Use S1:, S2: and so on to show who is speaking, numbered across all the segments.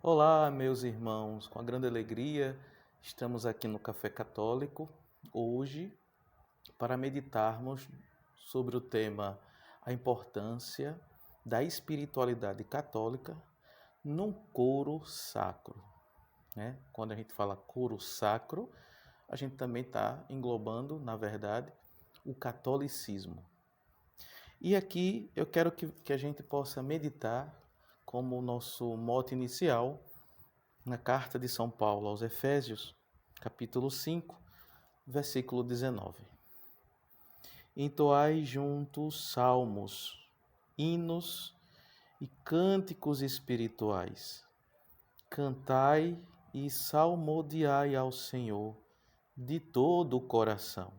S1: Olá, meus irmãos, com a grande alegria, estamos aqui no Café Católico hoje para meditarmos sobre o tema a importância da espiritualidade católica num coro sacro, né? Quando a gente fala coro sacro, a gente também está englobando, na verdade, o catolicismo. E aqui eu quero que a gente possa meditar como o nosso mote inicial na carta de São Paulo aos Efésios, capítulo 5, versículo 19. Entoai juntos salmos, hinos e cânticos espirituais. Cantai e salmodiai ao Senhor de todo o coração.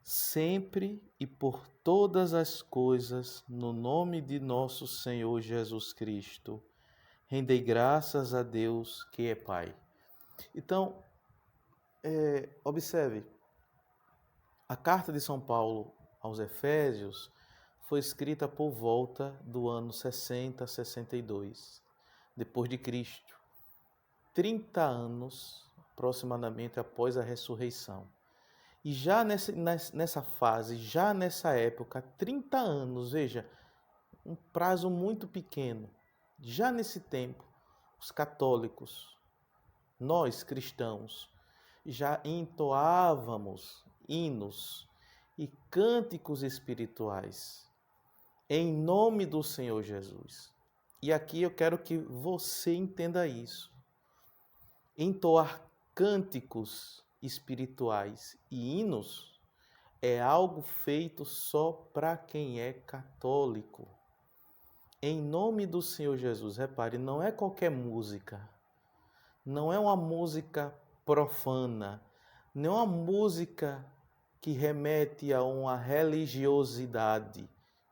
S1: Sempre e por todas as coisas, no nome de nosso Senhor Jesus Cristo, rendei graças a Deus que é Pai. Então, observe, a carta de São Paulo aos Efésios foi escrita por volta do ano 60, 62, depois de Cristo, 30 anos aproximadamente após a ressurreição. E já nessa fase, já nessa época, 30 anos, veja, um prazo muito pequeno. Já nesse tempo, os católicos, nós cristãos, já entoávamos hinos e cânticos espirituais em nome do Senhor Jesus. E aqui eu quero que você entenda isso. Entoar cânticos espirituais e hinos é algo feito só para quem é católico. Em nome do Senhor Jesus, repare, não é qualquer música, não é uma música profana, não é uma música que remete a uma religiosidade,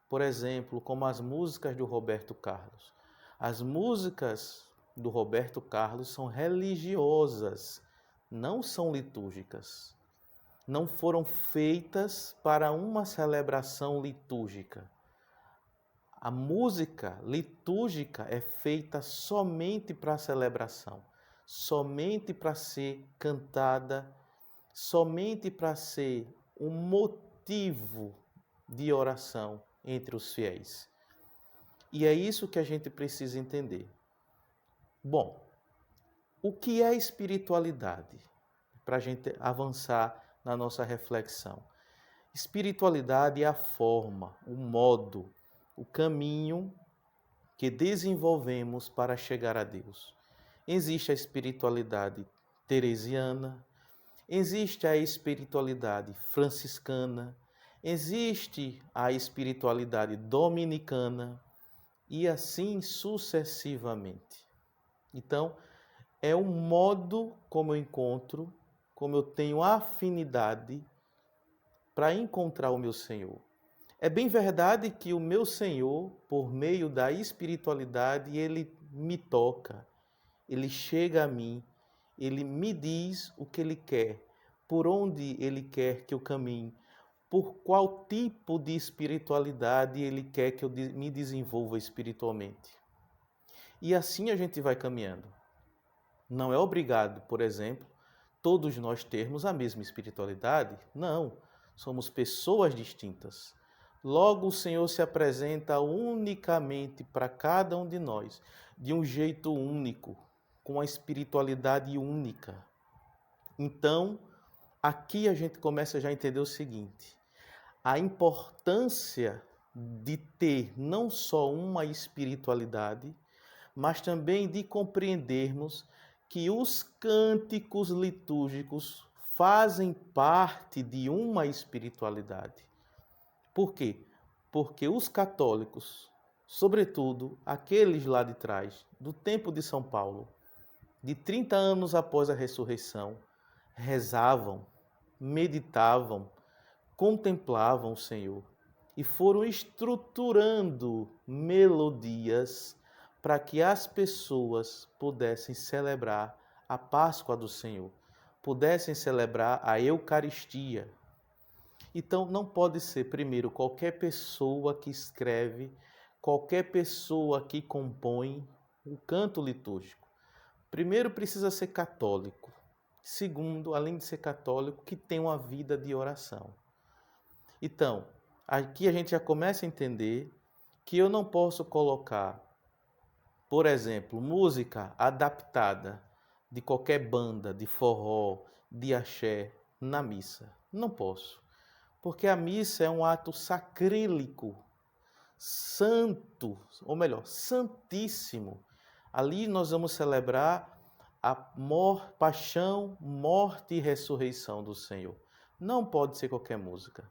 S1: por exemplo, como as músicas do Roberto Carlos. As músicas do Roberto Carlos são religiosas, não são litúrgicas. Não foram feitas para uma celebração litúrgica. A música litúrgica é feita somente para a celebração, somente para ser cantada, somente para ser um motivo de oração entre os fiéis. E é isso que a gente precisa entender. Bom, o que é espiritualidade? Para a gente avançar na nossa reflexão. Espiritualidade é a forma, o modo, o caminho que desenvolvemos para chegar a Deus. Existe a espiritualidade teresiana, existe a espiritualidade franciscana, existe a espiritualidade dominicana e assim sucessivamente. Então, é um modo como eu encontro, como eu tenho afinidade para encontrar o meu Senhor. É bem verdade que o meu Senhor, por meio da espiritualidade, ele me toca, ele chega a mim, ele me diz o que ele quer, por onde ele quer que eu caminhe, por qual tipo de espiritualidade ele quer que eu me desenvolva espiritualmente. E assim a gente vai caminhando. Não é obrigado, por exemplo, todos nós termos a mesma espiritualidade. Não, somos pessoas distintas. Logo, o Senhor se apresenta unicamente para cada um de nós, de um jeito único, com a espiritualidade única. Então, aqui a gente começa já a entender o seguinte: a importância de ter não só uma espiritualidade, mas também de compreendermos que os cânticos litúrgicos fazem parte de uma espiritualidade. Por quê? Porque os católicos, sobretudo aqueles lá de trás, do tempo de São Paulo, de 30 anos após a ressurreição, rezavam, meditavam, contemplavam o Senhor e foram estruturando melodias para que as pessoas pudessem celebrar a Páscoa do Senhor, pudessem celebrar a Eucaristia. Então, não pode ser, primeiro, qualquer pessoa que escreve, qualquer pessoa que compõe, o canto litúrgico? Primeiro, precisa ser católico. Segundo, além de ser católico, que tem uma vida de oração. Então, aqui a gente já começa a entender que eu não posso colocar, por exemplo, música adaptada de qualquer banda, de forró, de axé, na missa. Não posso. Porque a missa é um ato sacrílico, santo, ou melhor, santíssimo. Ali nós vamos celebrar a paixão, morte e ressurreição do Senhor. Não pode ser qualquer música.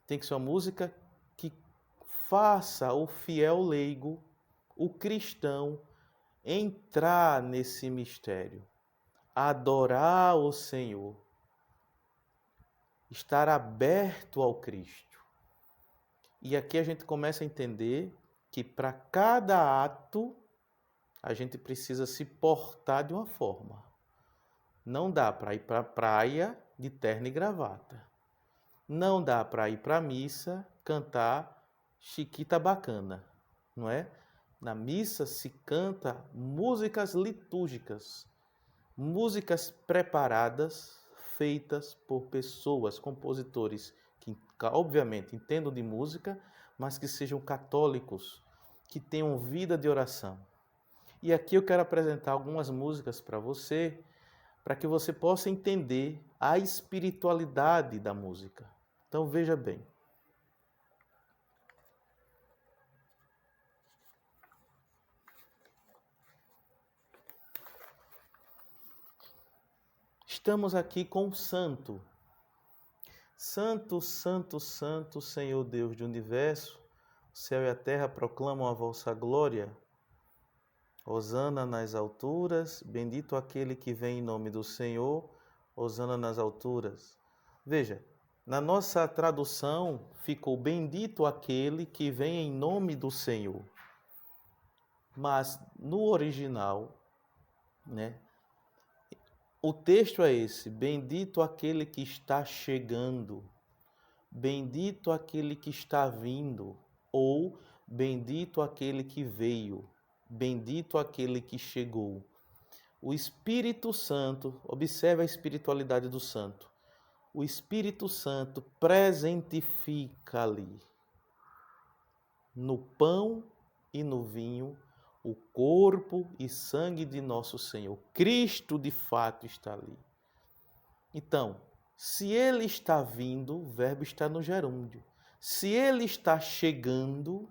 S1: Tem que ser uma música que faça o fiel leigo, o cristão, entrar nesse mistério, adorar o Senhor, estar aberto ao Cristo. E aqui a gente começa a entender que para cada ato a gente precisa se portar de uma forma. Não dá para ir para a praia de terno e gravata. Não dá para ir para a missa cantar Chiquita Bacana, não é? Na missa se canta músicas litúrgicas, músicas preparadas, feitas por pessoas, compositores que obviamente entendam de música, mas que sejam católicos, que tenham vida de oração. E aqui eu quero apresentar algumas músicas para você, para que você possa entender a espiritualidade da música. Então veja bem. Estamos aqui com o santo. Santo, santo, santo, Senhor Deus do universo, o céu e a terra proclamam a vossa glória. Hosana nas alturas, bendito aquele que vem em nome do Senhor, hosana nas alturas. Veja, na nossa tradução ficou bendito aquele que vem em nome do Senhor. Mas no original, né? O texto é esse: bendito aquele que está chegando, bendito aquele que está vindo, ou bendito aquele que veio, bendito aquele que chegou. O Espírito Santo, observe a espiritualidade do santo. O Espírito Santo presentifica ali, no pão e no vinho, o corpo e sangue de nosso Senhor. Cristo de fato está ali. Então, se ele está vindo, o verbo está no gerúndio. Se ele está chegando,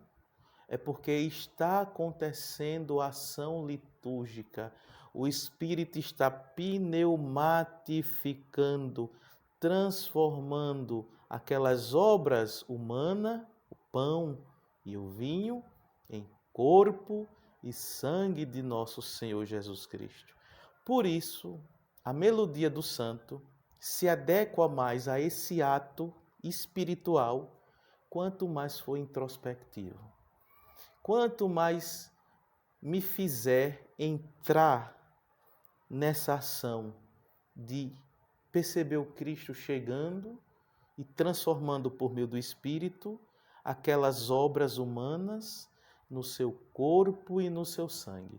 S1: é porque está acontecendo a ação litúrgica. O Espírito está pneumatificando, transformando aquelas obras humanas, o pão e o vinho, em corpo e sangue de nosso Senhor Jesus Cristo. Por isso, a melodia do santo se adequa mais a esse ato espiritual, quanto mais for introspectivo. Quanto mais me fizer entrar nessa ação de perceber o Cristo chegando e transformando por meio do Espírito aquelas obras humanas no seu corpo e no seu sangue.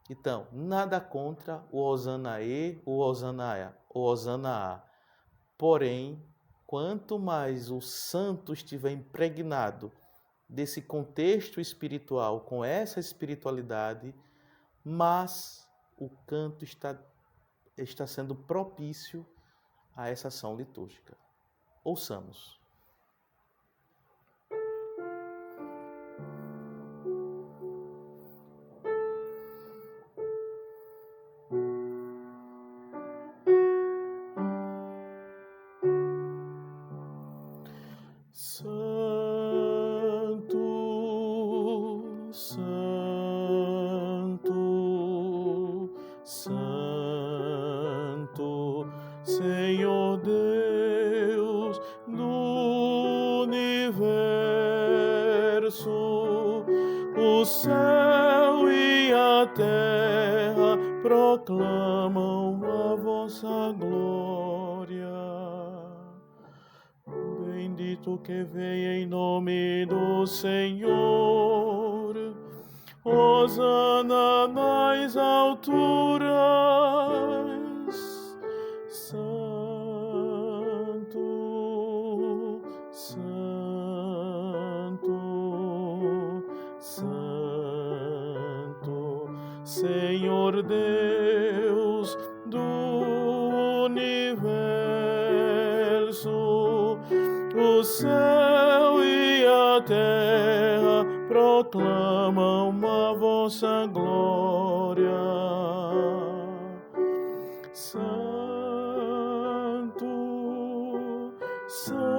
S1: Então, nada contra o Hosanae, o Hosana. Porém, quanto mais o santo estiver impregnado desse contexto espiritual, com essa espiritualidade, mais o canto está sendo propício a essa ação litúrgica. Ouçamos. Santo, Santo, Santo, Senhor Deus do universo, o céu e a terra proclamam a vossa glória. Bendito que vem em nome do Senhor, hosana nas alturas. Santo, Santo, Santo, Senhor Deus do universo, o céu e a terra proclamam a vossa glória. Santo, Santo,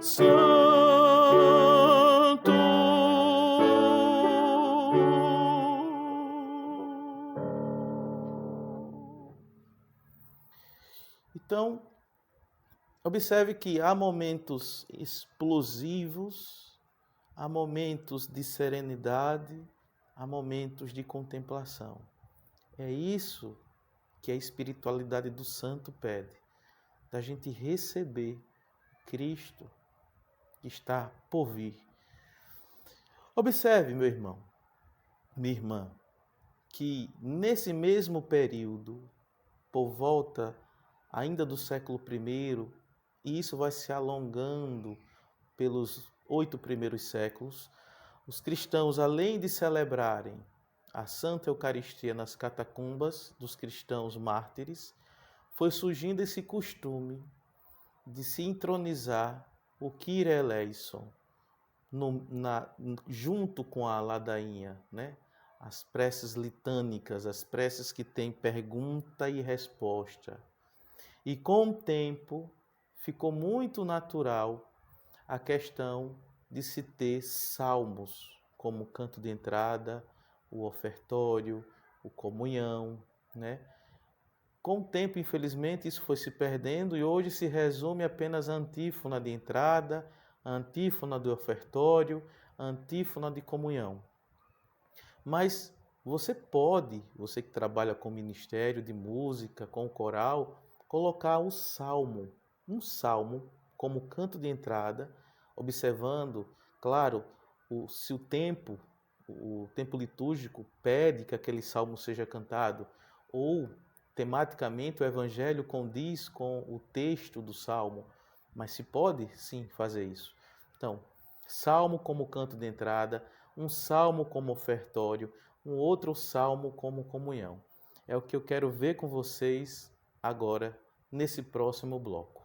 S1: Santo. Então, observe que há momentos explosivos, há momentos de serenidade, há momentos de contemplação. É isso que a espiritualidade do santo pede, da gente receber Cristo que está por vir. Observe, meu irmão, minha irmã, que nesse mesmo período, por volta ainda do século I, e isso vai se alongando pelos 8 primeiros séculos, os cristãos, além de celebrarem a Santa Eucaristia nas catacumbas dos cristãos mártires, foi surgindo esse costume de se entronizar o Kyrie eleison junto com a ladainha, né? As preces litânicas, as preces que têm pergunta e resposta. E com o tempo ficou muito natural a questão de se ter salmos como canto de entrada, o ofertório, o comunhão, né? Com o tempo, infelizmente, isso foi se perdendo e hoje se resume apenas a antífona de entrada, a antífona do ofertório, a antífona de comunhão. Mas você que trabalha com ministério de música, com coral, colocar um salmo como canto de entrada, observando, claro, se o tempo litúrgico pede que aquele salmo seja cantado, ou tematicamente o evangelho condiz com o texto do salmo, mas se pode sim fazer isso. Então, salmo como canto de entrada, um salmo como ofertório, um outro salmo como comunhão. É o que eu quero ver com vocês agora nesse próximo bloco.